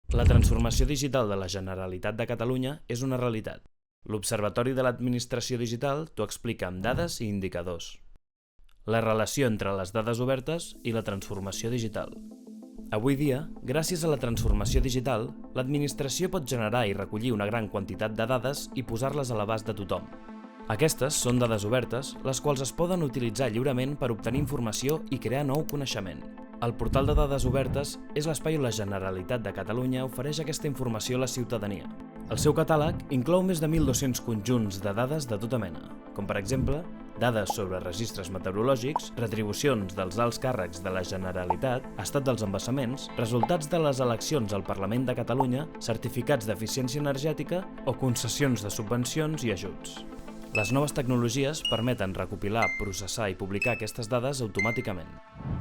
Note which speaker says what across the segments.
Speaker 1: La transformació digital de la Generalitat de Catalunya és una realitat. L'Observatori de l'Administració Digital t'ho explica amb dades i indicadors. La relació entre les dades obertes i la transformació digital. Avui dia, gràcies a la transformació digital, l'administració pot generar i recollir una gran quantitat de dades i posar-les a l'abast de tothom. Aquestes són dades obertes, les quals es poden utilitzar lliurement per obtenir informació i crear nou coneixement. El portal de dades obertes és l'espai on la Generalitat de Catalunya ofereix aquesta informació a la ciutadania. El seu catàleg inclou més de 1.200 conjunts de dades de tota mena, com per exemple, dades sobre registres meteorològics, retribucions dels alts càrrecs de la Generalitat, estat dels embassaments, resultats de les eleccions al Parlament de Catalunya, certificats d'eficiència energètica o concessions de subvencions i ajuts. Les noves tecnologies permeten recopilar, processar i publicar aquestes dades automàticament.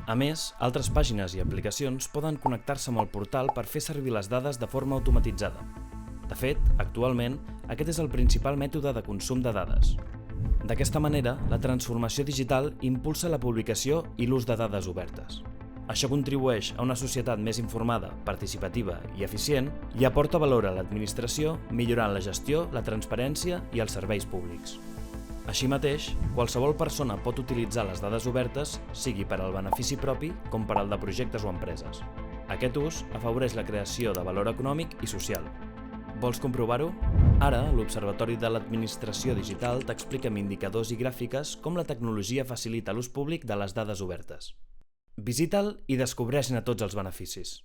Speaker 1: A més, altres pàgines i aplicacions poden connectar-se amb el portal per fer servir les dades de forma automatitzada. De fet, actualment, aquest és el principal mètode de consum de dades. D'aquesta manera, la transformació digital impulsa la publicació i l'ús de dades obertes. Això contribueix a una societat més informada, participativa i eficient i aporta valor a l'administració, millorant la gestió, la transparència i els serveis públics. Així mateix, qualsevol persona pot utilitzar les dades obertes, sigui per al benefici propi com per al de projectes o empreses. Aquest ús afavoreix la creació de valor econòmic i social. Vols comprovar-ho? Ara, l'Observatori de l'Administració Digital t'explica amb indicadors i gràfiques com la tecnologia facilita l'ús públic de les dades obertes. Visita'l i descobreix-ne tots els beneficis.